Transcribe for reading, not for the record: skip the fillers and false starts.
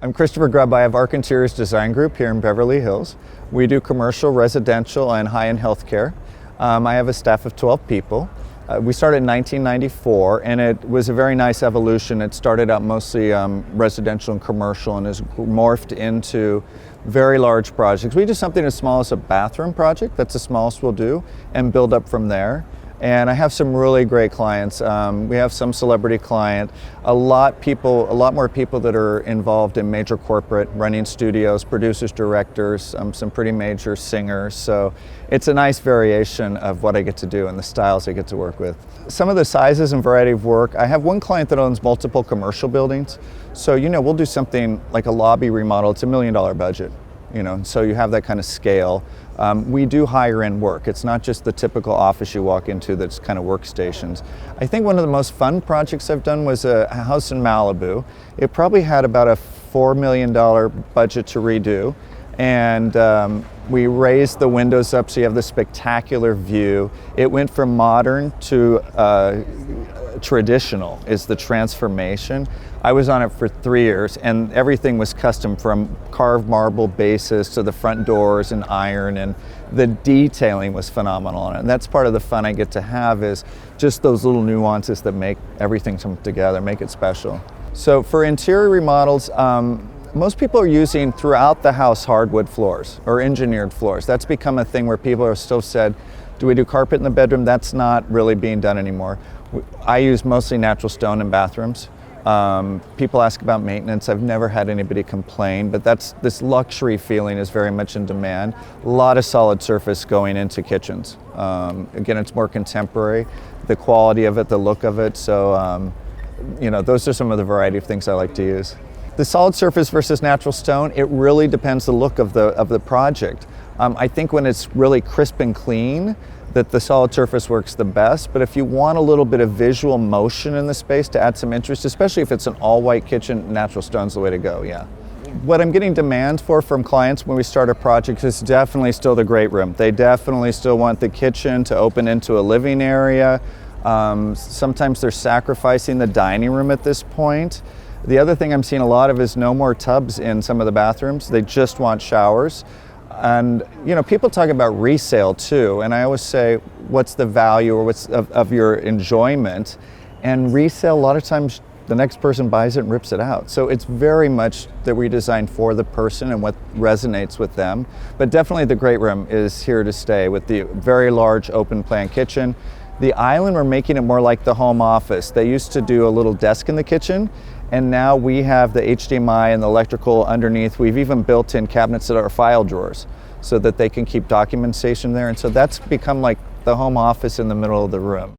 I'm Christopher Grubb. I have Arc Interiors Design Group here in Beverly Hills. We do commercial, residential, and high-end healthcare. I have a staff of 12 people. We started in 1994, and it was a very nice evolution. It started out mostly residential and commercial and has morphed into very large projects. We do something as small as a bathroom project. That's the smallest we'll do, and build up from there. And I have some really great clients. We have some celebrity client, a lot more people that are involved in major corporate, running studios, producers, directors, some pretty major singers. So it's a nice variation of what I get to do and the styles I get to work with. Some of the sizes and variety of work, I have one client that owns multiple commercial buildings. So, we'll do something like a lobby remodel. It's $1 million budget. So you have that kind of scale. We do higher end work. It's not just the typical office you walk into that's kind of workstations. I think one of the most fun projects I've done was a house in Malibu. It probably had about a $4 million budget to redo. And we raised the windows up so you have this spectacular view. It went from modern to traditional is the transformation. I was on it for 3 years and everything was custom, from carved marble bases to the front doors and iron, and the detailing was phenomenal on it. And that's part of the fun I get to have, is just those little nuances that make everything come together, make it special. So for interior remodels, most people are using throughout the house hardwood floors or engineered floors. That's become a thing where people are still said, do we do carpet in the bedroom? That's not really being done anymore. I use mostly natural stone in bathrooms. People ask about maintenance. I've never had anybody complain, but this luxury feeling is very much in demand. A lot of solid surface going into kitchens. Again, it's more contemporary, the quality of it, the look of it. So, those are some of the variety of things I like to use. The solid surface versus natural stone, it really depends the look of the project. I think when it's really crisp and clean, that the solid surface works the best. But if you want a little bit of visual motion in the space to add some interest, especially if it's an all-white kitchen, natural stone's the way to go, yeah. What I'm getting demand for from clients when we start a project is definitely still the great room. They definitely still want the kitchen to open into a living area. Sometimes they're sacrificing the dining room at this point. The other thing I'm seeing a lot of is no more tubs in some of the bathrooms. They just want showers. And people talk about resale too, and I always say, what's the value or what's of your enjoyment? And resale, a lot of times the next person buys it and rips it out. So it's very much that we design for the person and what resonates with them. But definitely the great room is here to stay with the very large open plan kitchen. The island, we're making it more like the home office. They used to do a little desk in the kitchen, and now we have the HDMI and the electrical underneath. We've even built in cabinets that are file drawers so that they can keep documentation there. And so that's become like the home office in the middle of the room.